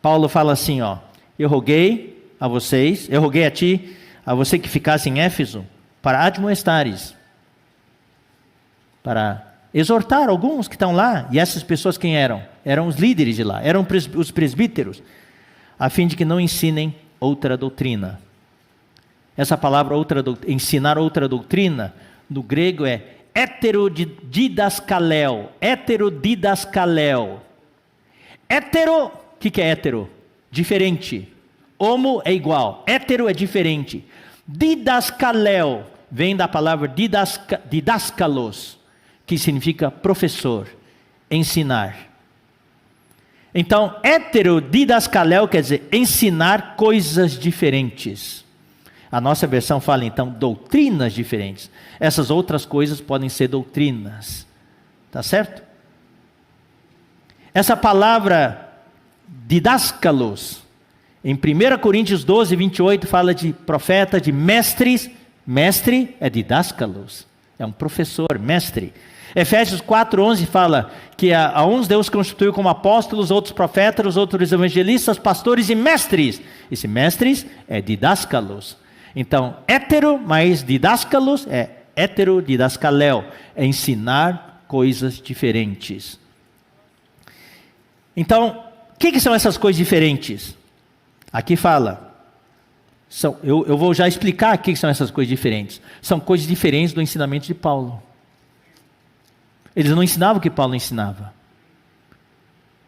Paulo fala assim, eu roguei a ti, a você que ficasse em Éfeso, para admoestares, para exortar alguns que estão lá. E essas pessoas quem eram? Eram os líderes de lá, eram os presbíteros, a fim de que não ensinem outra doutrina. Essa palavra ensinar outra doutrina, no grego é heterodidaskaleo. Heterodidaskaleo. Hétero, o que é hétero? Diferente. Homo é igual. Hétero é diferente. Didaskaleo vem da palavra didaskalos, que significa professor, ensinar. Então, heterodidaskaleo quer dizer ensinar coisas diferentes. A nossa versão fala então doutrinas diferentes. Essas outras coisas podem ser doutrinas. Tá certo? Essa palavra didaskalos, em 1 Coríntios 12, 28, fala de profeta, de mestres. Mestre é didaskalos, é um professor, mestre. Efésios 4:11 fala que a uns Deus constituiu como apóstolos, outros profetas, outros evangelistas, pastores e mestres. Esse mestres é didaskalos. Então, hétero mais didaskalos é heterodidaskaleo, é ensinar coisas diferentes. Então, o que são essas coisas diferentes? Aqui fala, eu vou já explicar o que são essas coisas diferentes. São coisas diferentes do ensinamento de Paulo. Eles não ensinavam o que Paulo ensinava.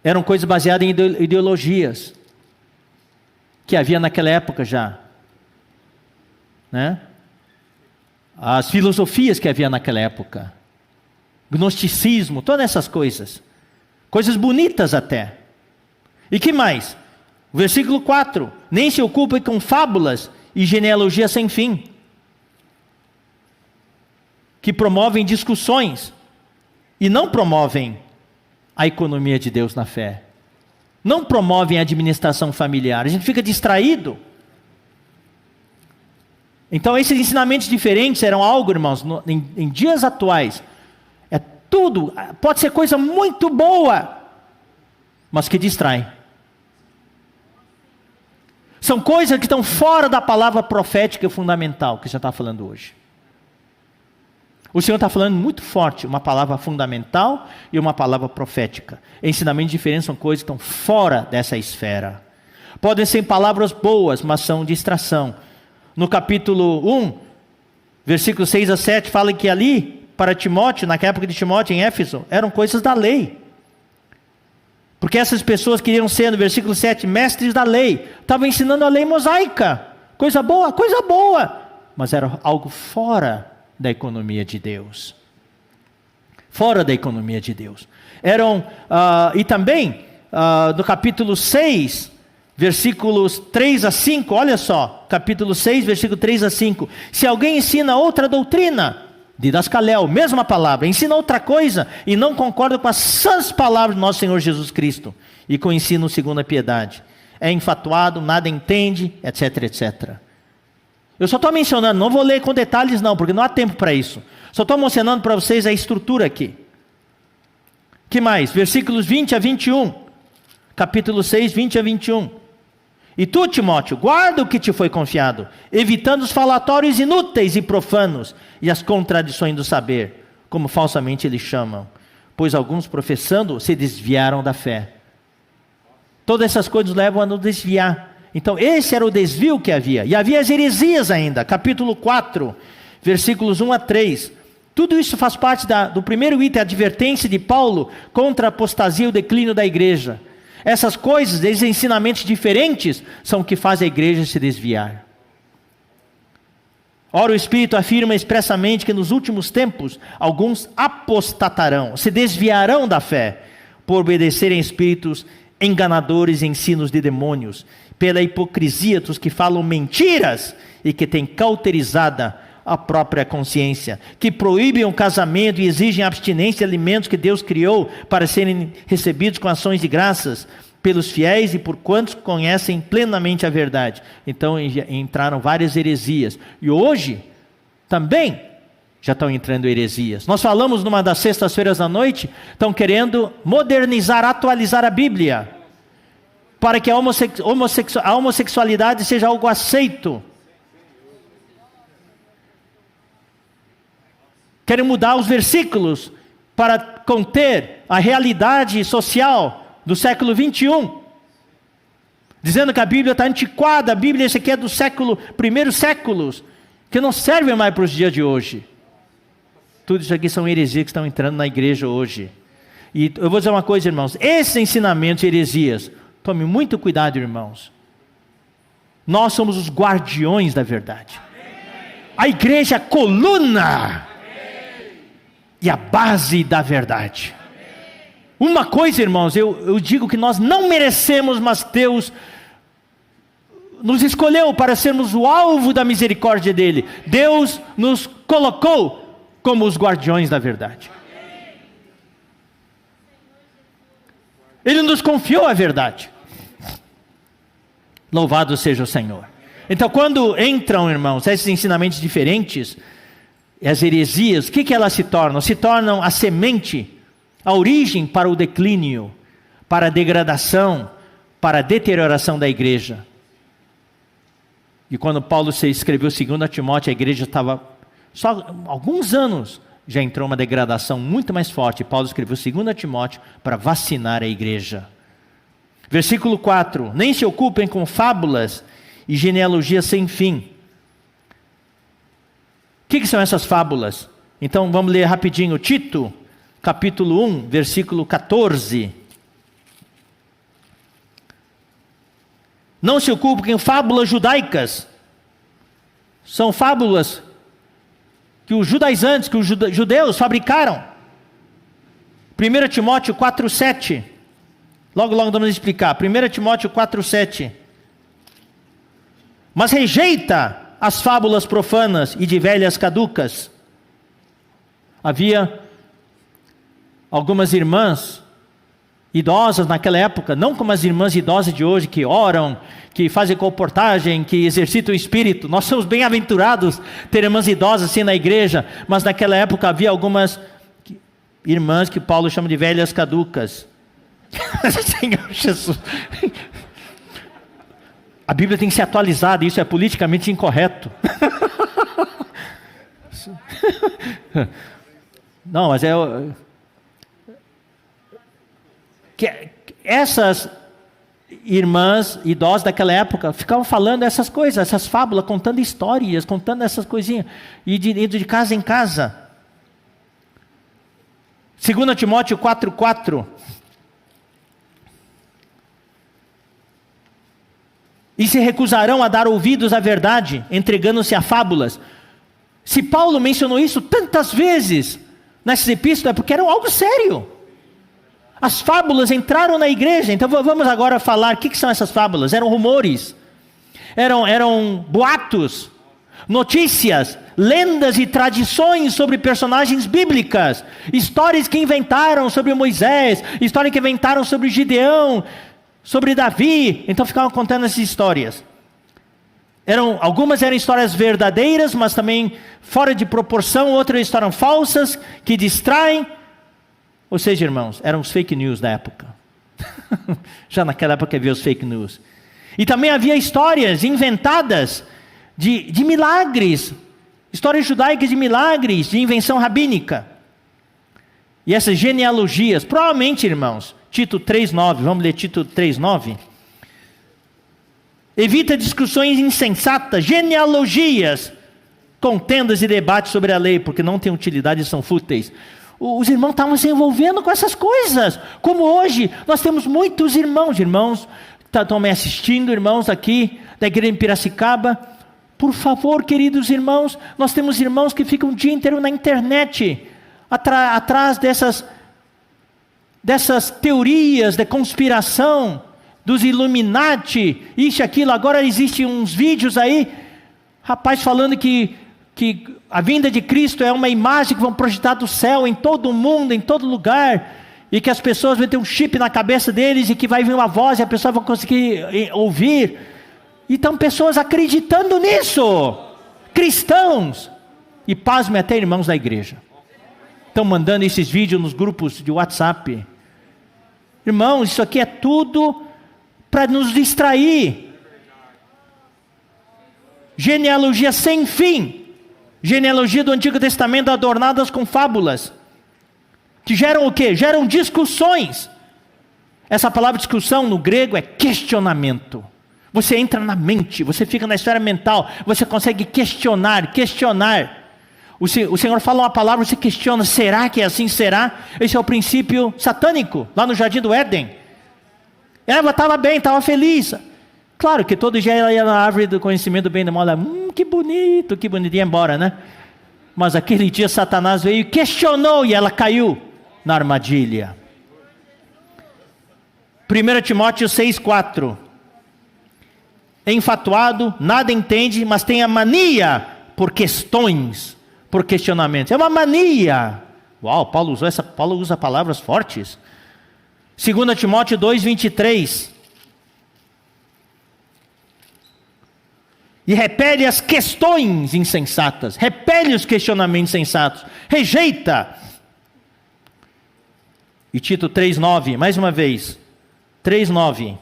Eram coisas baseadas em ideologias que havia naquela época já. Né? As filosofias que havia naquela época. Gnosticismo, todas essas coisas. Coisas bonitas até. E que mais? Versículo 4. Nem se ocupem com fábulas e genealogia sem fim, que promovem discussões e não promovem a economia de Deus na fé. Não promovem a administração familiar. A gente fica distraído. Então esses ensinamentos diferentes eram algo, irmãos, em dias atuais. É tudo, pode ser coisa muito boa, mas que distrai. São coisas que estão fora da palavra profética fundamental que a gente está falando hoje. O Senhor está falando muito forte, uma palavra fundamental e uma palavra profética. Ensinamentos diferentes são coisas que estão fora dessa esfera. Podem ser palavras boas, mas são distração. No capítulo 1, versículos 6 a 7, fala que ali, para Timóteo, naquela época de Timóteo em Éfeso, eram coisas da lei. Porque essas pessoas queriam ser, no versículo 7, mestres da lei. Estavam ensinando a lei mosaica. Coisa boa, mas era algo fora da economia de Deus. Fora da economia de Deus. E também, no capítulo 6, versículos 3 a 5, olha só, capítulo 6, versículo 3 a 5. Se alguém ensina outra doutrina, didaskaleo, mesma palavra, ensina outra coisa e não concorda com as sãs palavras do nosso Senhor Jesus Cristo e com o ensino segundo a piedade, é enfatuado, nada entende, etc, etc. Eu só estou mencionando, não vou ler com detalhes não, porque não há tempo para isso. Só estou mencionando para vocês a estrutura aqui. Que mais? Versículos 20 a 21. Capítulo 6, 20 a 21. E tu, Timóteo, guarda o que te foi confiado, evitando os falatórios inúteis e profanos e as contradições do saber, como falsamente eles chamam, pois alguns professando se desviaram da fé. Todas essas coisas levam a nos desviar. Então esse era o desvio que havia. E havia as heresias ainda. Capítulo 4, versículos 1 a 3. Tudo isso faz parte do primeiro item, a advertência de Paulo contra a apostasia e o declínio da igreja. Essas coisas, esses ensinamentos diferentes, são o que faz a igreja se desviar. Ora, o Espírito afirma expressamente que nos últimos tempos, alguns apostatarão, se desviarão da fé, por obedecerem a espíritos enganadores e ensinos de demônios, pela hipocrisia dos que falam mentiras e que têm cauterizada a própria consciência, que proíbem o casamento e exigem abstinência de alimentos que Deus criou para serem recebidos com ações de graças pelos fiéis e por quantos conhecem plenamente a verdade. Então entraram várias heresias. E hoje também já estão entrando heresias. Nós falamos numa das sextas-feiras à noite, estão querendo modernizar, atualizar a Bíblia. para que a homossexualidade seja algo aceito. Querem mudar os versículos para conter a realidade social do século 21. Dizendo que a Bíblia está antiquada, a Bíblia esse aqui é do primeiros séculos, que não serve mais para os dias de hoje. Tudo isso aqui são heresias que estão entrando na igreja hoje. E eu vou dizer uma coisa, irmãos, esses ensinamentos heresias, tome muito cuidado, irmãos. Nós somos os guardiões da verdade. A igreja é a coluna e a base da verdade. Uma coisa, irmãos, eu digo que nós não merecemos, mas Deus nos escolheu para sermos o alvo da misericórdia dele. Deus nos colocou como os guardiões da verdade. Ele nos confiou a verdade. Louvado seja o Senhor. Então, quando entram, irmãos, esses ensinamentos diferentes, as heresias, o que elas se tornam? Se tornam a semente, a origem para o declínio, para a degradação, para a deterioração da igreja. E quando Paulo escreveu 2 Timóteo, a igreja estava, só alguns anos, já entrou uma degradação muito mais forte. Paulo escreveu 2 Timóteo para vacinar a igreja. Versículo 4, nem se ocupem com fábulas e genealogias sem fim. O que são essas fábulas? Então vamos ler rapidinho. Tito, capítulo 1, versículo 14. Não se ocupem com fábulas judaicas. São fábulas que os judaizantes, que os judeus fabricaram. 1 Timóteo 4, 7. Logo vamos explicar. 1 Timóteo 4, 7. Mas rejeita as fábulas profanas e de velhas caducas. Havia algumas irmãs idosas naquela época, não como as irmãs idosas de hoje, que oram, que fazem comportagem, que exercitam o espírito. Nós somos bem-aventurados ter irmãs idosas assim na igreja, mas naquela época havia algumas irmãs que Paulo chama de velhas caducas. Senhor Jesus, a Bíblia tem que ser atualizada, isso é politicamente incorreto. Não, mas essas irmãs idosas daquela época ficavam falando essas coisas, essas fábulas, contando histórias, contando essas coisinhas, e indo de casa em casa. 2 Timóteo 4, 4. E se recusarão a dar ouvidos à verdade, entregando-se a fábulas. Se Paulo mencionou isso tantas vezes nessas epístolas, é porque era algo sério. As fábulas entraram na igreja. Então vamos agora falar, o que são essas fábulas? Eram rumores, eram boatos, notícias, lendas e tradições sobre personagens bíblicas, histórias que inventaram sobre Moisés, histórias que inventaram sobre Gideão, sobre Davi. Então ficavam contando essas histórias. Algumas eram histórias verdadeiras, mas também fora de proporção. Outras histórias falsas, que distraem. Ou seja, irmãos, eram os fake news da época. Já naquela época havia os fake news. E também havia histórias inventadas de milagres. Histórias judaicas de milagres, de invenção rabínica. E essas genealogias, provavelmente, irmãos, Tito 3,9, vamos ler Tito 3,9. Evita discussões insensatas, genealogias, contendas e debates sobre a lei, porque não têm utilidade e são fúteis. Os irmãos estavam se envolvendo com essas coisas, como hoje, nós temos muitos irmãos estão me assistindo, irmãos aqui, da igreja em Piracicaba. Por favor, queridos irmãos, nós temos irmãos que ficam o dia inteiro na internet, atrás dessas teorias de conspiração, dos Illuminati, isso e aquilo. Agora existem uns vídeos aí, rapaz falando que a vinda de Cristo é uma imagem que vão projetar do céu em todo o mundo, em todo lugar, e que as pessoas vão ter um chip na cabeça deles, e que vai vir uma voz e a pessoa vai conseguir ouvir. E estão pessoas acreditando nisso, cristãos, e pasmem, até irmãos da igreja, estão mandando esses vídeos nos grupos de WhatsApp. Irmãos, isso aqui é tudo para nos distrair. Genealogia sem fim. Genealogia do Antigo Testamento adornadas com fábulas. Que geram o quê? Geram discussões. Essa palavra discussão no grego é questionamento. Você entra na mente, você fica na esfera mental, você consegue questionar. O Senhor fala uma palavra, você questiona, será que é assim? Será? Esse é o princípio satânico, lá no Jardim do Éden. Eva estava bem, estava feliz. Claro que todo dia ela ia na árvore do conhecimento do bem e do mal, que bonito, ia embora, né? Mas aquele dia Satanás veio e questionou, e ela caiu na armadilha. 1 Timóteo 6,4. Enfatuado, nada entende, mas tem a mania por questões, por questionamentos. É uma mania. Uau, Paulo usa palavras fortes. 2 Timóteo 2,23. E repele as questões insensatas, repele os questionamentos insensatos, rejeita. E Tito 3,9, mais uma vez, 3,9.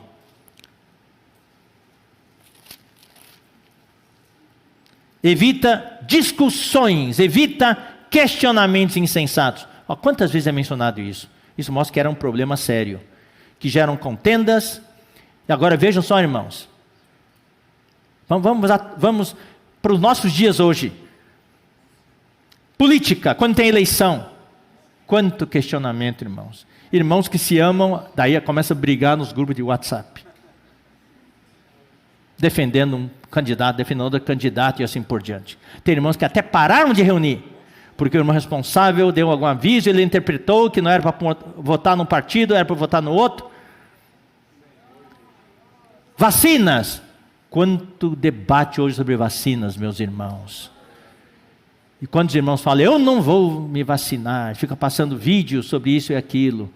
Evita discussões, evita questionamentos insensatos. Quantas vezes é mencionado isso? Isso mostra que era um problema sério, que geram contendas. E agora vejam só, irmãos. Vamos para os nossos dias hoje. Política, quando tem eleição. Quanto questionamento, irmãos. Irmãos que se amam, daí começa a brigar nos grupos de WhatsApp. Defendendo um candidato, defendendo outro candidato e assim por diante. Tem irmãos que até pararam de reunir, porque o irmão responsável deu algum aviso, ele interpretou que não era para votar num partido, era para votar no outro. Vacinas. Quanto debate hoje sobre vacinas, meus irmãos. E quantos irmãos falam, eu não vou me vacinar, fica passando vídeos sobre isso e aquilo.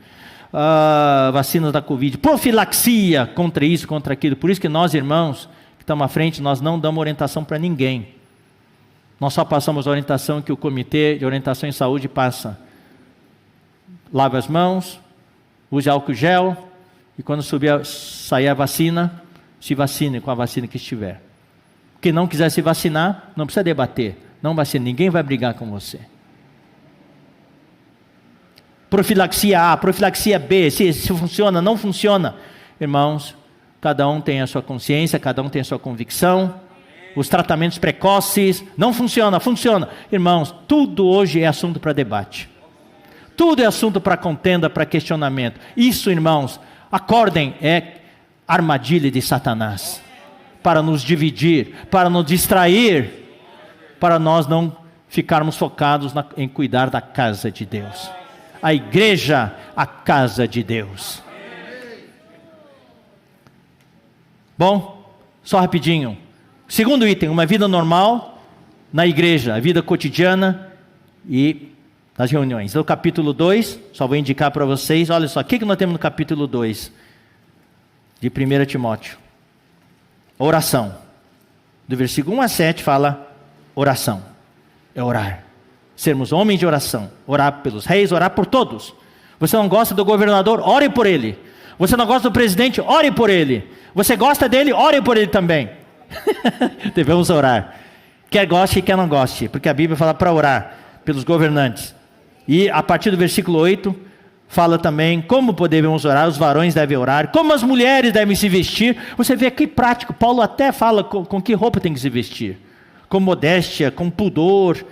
Vacinas da Covid, profilaxia contra isso, contra aquilo. Por isso que nós, irmãos, que estamos à frente, nós não damos orientação para ninguém. Nós só passamos a orientação que o Comitê de Orientação em Saúde passa. Lave as mãos, use álcool gel, e quando sair a vacina, se vacine com a vacina que estiver. Quem não quiser se vacinar, não precisa debater. Não vacina, ninguém vai brigar com você. Profilaxia A, profilaxia B, se funciona, não funciona. Irmãos, cada um tem a sua consciência, cada um tem a sua convicção. Os tratamentos precoces, não funciona, funciona. Irmãos, tudo hoje é assunto para debate. Tudo é assunto para contenda, para questionamento. Isso, irmãos, acordem, é armadilha de Satanás. Para nos dividir, para nos distrair, para nós não ficarmos focados em cuidar da casa de Deus. A igreja, a casa de Deus. Bom, só rapidinho. Segundo item, uma vida normal na igreja, a vida cotidiana e nas reuniões. No capítulo 2, só vou indicar para vocês, olha só, o que nós temos no capítulo 2 de 1 Timóteo? Oração. Do versículo 1 a 7 fala oração. É orar. Sermos homens de oração. Orar pelos reis, orar por todos. Você não gosta do governador? Ore por ele. Você não gosta do presidente? Ore por ele. Você gosta dele? Ore por ele também. Devemos orar. Quer goste, quer não goste. Porque a Bíblia fala para orar pelos governantes. E a partir do versículo 8, fala também como podemos orar. Os varões devem orar. Como as mulheres devem se vestir. Você vê que prático. Paulo até fala com que roupa tem que se vestir. Com modéstia, com pudor.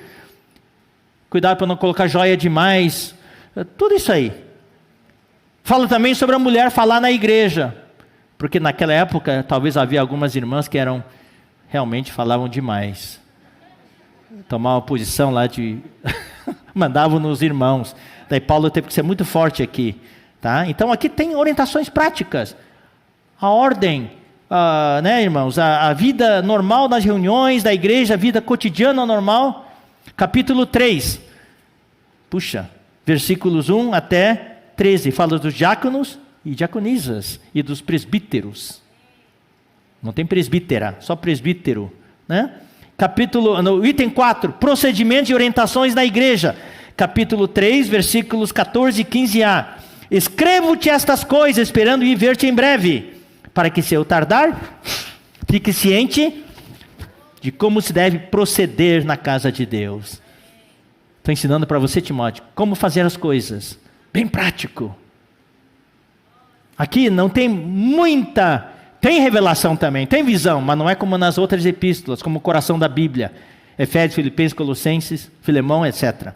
Cuidado para não colocar joia demais. Tudo isso aí. Fala também sobre a mulher falar na igreja. Porque naquela época, talvez havia algumas irmãs que realmente falavam demais. Tomavam posição lá de... mandavam nos irmãos. Daí Paulo teve que ser muito forte aqui. Tá? Então aqui tem orientações práticas. A ordem, né, irmãos? A vida normal nas reuniões da igreja, a vida cotidiana normal. Capítulo 3. Puxa, versículos 1 até 13. Fala dos diáconos e diaconisas e dos presbíteros. Não tem presbítera, só presbítero, né? No item 4, procedimentos e orientações na igreja. Capítulo 3, versículos 14 e 15a. Escrevo-te estas coisas, esperando ir ver-te em breve, para que, se eu tardar, fique ciente de como se deve proceder na casa de Deus. Estou ensinando para você, Timóteo, como fazer as coisas. Bem prático. Aqui não tem muita... Tem revelação também, tem visão, mas não é como nas outras epístolas, como o coração da Bíblia. Efésios, Filipenses, Colossenses, Filemão, etc.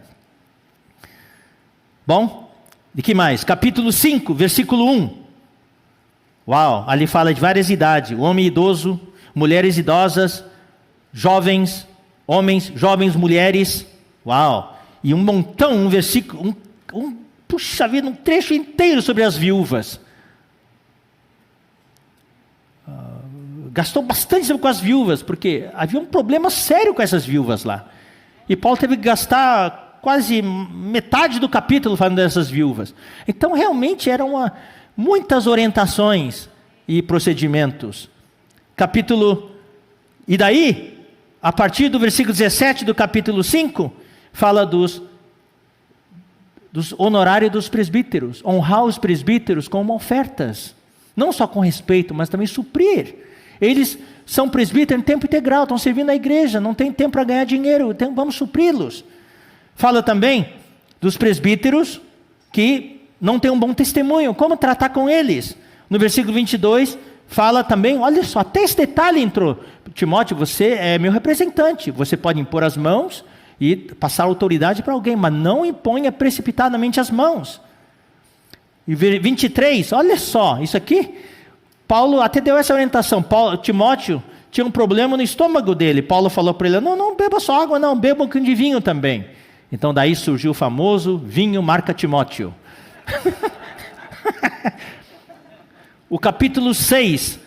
Bom, de que mais? Capítulo 5, versículo 1. Uau, ali fala de várias idades. O homem idoso, mulheres idosas, jovens, homens, jovens, mulheres. Uau, e um montão, um versículo, puxa vida, um trecho inteiro sobre as viúvas. Gastou bastante tempo com as viúvas, porque havia um problema sério com essas viúvas lá. E Paulo teve que gastar quase metade do capítulo falando dessas viúvas. Então, realmente, eram muitas orientações e procedimentos. E daí, a partir do versículo 17 do capítulo 5, fala dos honorários dos presbíteros. Honrar os presbíteros com ofertas. Não só com respeito, mas também suprir. Eles são presbíteros em tempo integral, estão servindo a igreja, não tem tempo para ganhar dinheiro, vamos supri-los. Fala também dos presbíteros que não têm um bom testemunho, como tratar com eles. No versículo 22, fala também, olha só, até esse detalhe entrou. Timóteo, você é meu representante, você pode impor as mãos e passar autoridade para alguém, mas não imponha precipitadamente as mãos. E 23, olha só, isso aqui... Paulo até deu essa orientação. Timóteo tinha um problema no estômago dele. Paulo falou para ele, não beba só água, não, beba um pouquinho de vinho também. Então daí surgiu o famoso vinho marca Timóteo. O capítulo 6,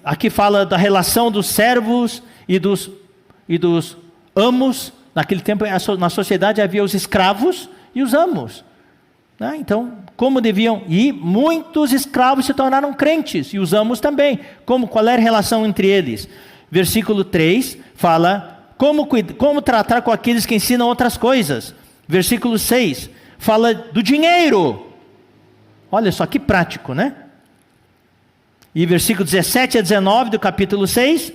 aqui fala da relação dos servos e dos amos. Naquele tempo na sociedade havia os escravos e os amos. Então, como deviam... E muitos escravos se tornaram crentes, e os amos também. Qual era a relação entre eles? Versículo 3 fala como tratar com aqueles que ensinam outras coisas. Versículo 6 fala do dinheiro. Olha só que prático, né? E versículo 17 a 19 do capítulo 6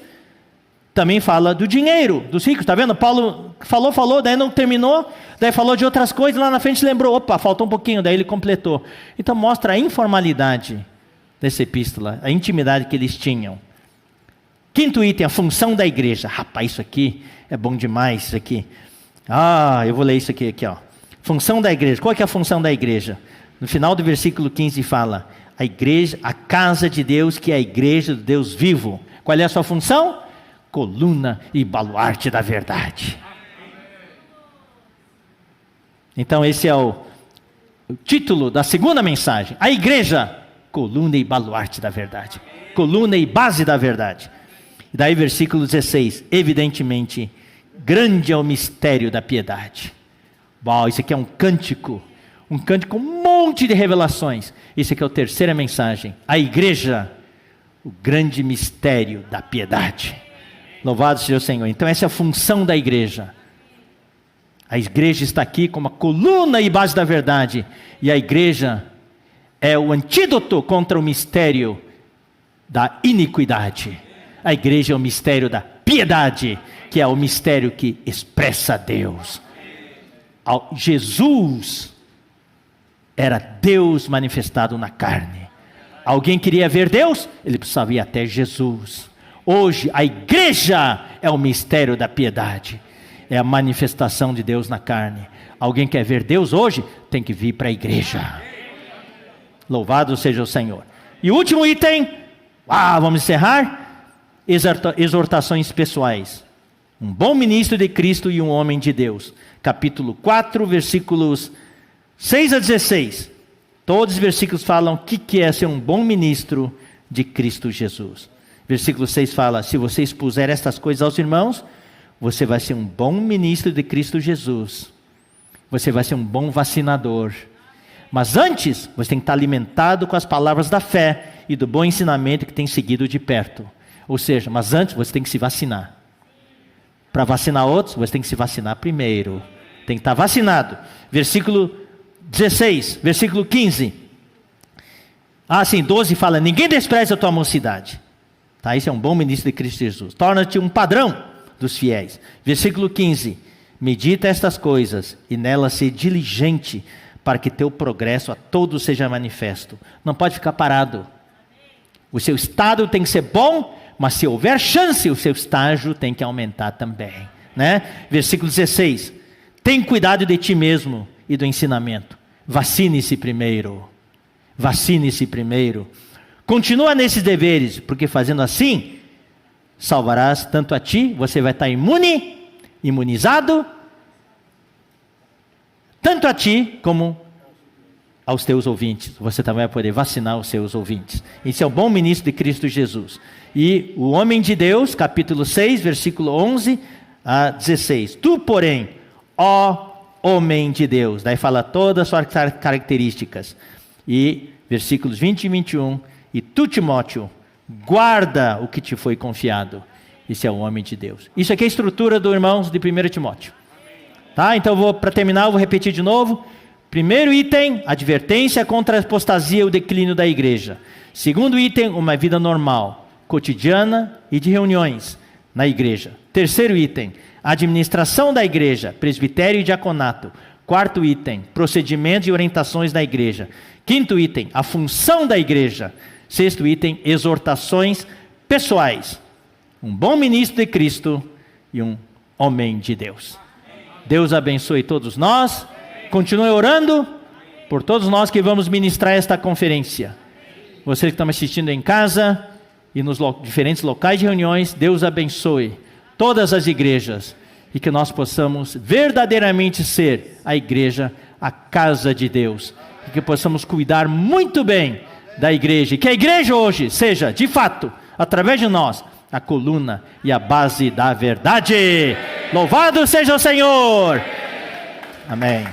também fala do dinheiro, dos ricos. Está vendo? Paulo falou, daí não terminou, daí falou de outras coisas, lá na frente lembrou, opa, faltou um pouquinho, daí ele completou. Então mostra a informalidade dessa epístola, a intimidade que eles tinham. Quinto item, a função da igreja. Rapaz, isso aqui é bom demais, isso aqui. Eu vou ler isso aqui, ó. Função da igreja. Qual é a função da igreja? No final do versículo 15 fala, a igreja, a casa de Deus, que é a igreja do Deus vivo. Qual é a sua função? Coluna e baluarte da verdade. Então esse é o título da segunda mensagem. A igreja, coluna e baluarte da verdade. Coluna e base da verdade. E daí versículo 16, evidentemente, grande é o mistério da piedade. Uau, isso aqui é um cântico com um monte de revelações. Isso aqui é a terceira mensagem. A igreja, o grande mistério da piedade. Louvado seja o Senhor. Então essa é a função da igreja. A igreja está aqui como a coluna e base da verdade. E a igreja é o antídoto contra o mistério da iniquidade. A igreja é o mistério da piedade, que é o mistério que expressa Deus. Jesus era Deus manifestado na carne. Alguém queria ver Deus? Ele precisava ir até Jesus. Hoje, a igreja é o mistério da piedade. É a manifestação de Deus na carne. Alguém quer ver Deus hoje? Tem que vir para a igreja. Louvado seja o Senhor. E o último item, vamos encerrar. Exortações pessoais. Um bom ministro de Cristo e um homem de Deus. Capítulo 4, versículos 6 a 16. Todos os versículos falam o que é ser um bom ministro de Cristo Jesus. Versículo 6 fala, se você expuser estas coisas aos irmãos, você vai ser um bom ministro de Cristo Jesus. Você vai ser um bom vacinador. Mas antes, você tem que estar alimentado com as palavras da fé e do bom ensinamento que tem seguido de perto. Ou seja, mas antes você tem que se vacinar. Para vacinar outros, você tem que se vacinar primeiro. Tem que estar vacinado. Versículo 16, versículo 15. sim, 12 fala, ninguém despreze a tua mocidade. Tá, isso é um bom ministro de Cristo Jesus. Torna-te um padrão dos fiéis. Versículo 15, medita estas coisas e nelas ser diligente, para que teu progresso a todos seja manifesto. Não pode ficar parado. O seu estado tem que ser bom, mas se houver chance, o seu estágio tem que aumentar também, né? Versículo 16, tem cuidado de ti mesmo e do ensinamento. Vacine-se primeiro. Vacine-se primeiro. Continua nesses deveres, porque fazendo assim, salvarás tanto a ti, você vai estar imunizado, tanto a ti como aos teus ouvintes. Você também vai poder vacinar os seus ouvintes. Esse é o bom ministro de Cristo Jesus. E o homem de Deus, capítulo 6, versículo 11 a 16. Tu, porém, ó homem de Deus. Daí fala todas as suas características. E versículos 20 e 21. E tu, Timóteo, guarda o que te foi confiado. Esse é o homem de Deus. Isso aqui é a estrutura do irmãos de 1 Timóteo. Tá? Então, para terminar, eu vou repetir de novo. Primeiro item, advertência contra a apostasia e o declínio da igreja. Segundo item, uma vida normal, cotidiana e de reuniões na igreja. Terceiro item, administração da igreja, presbitério e diaconato. Quarto item, procedimentos e orientações da igreja. Quinto item, a função da igreja. Sexto item, exortações pessoais. Um bom ministro de Cristo e um homem de Deus. Deus abençoe todos nós. Continue orando por todos nós que vamos ministrar esta conferência. Você que está me assistindo em casa e nos diferentes locais de reuniões, Deus abençoe todas as igrejas e que nós possamos verdadeiramente ser a igreja, a casa de Deus. E que possamos cuidar muito bem da igreja. E que a igreja hoje seja, de fato, através de nós, a coluna e a base da verdade. Louvado seja o Senhor! Amém.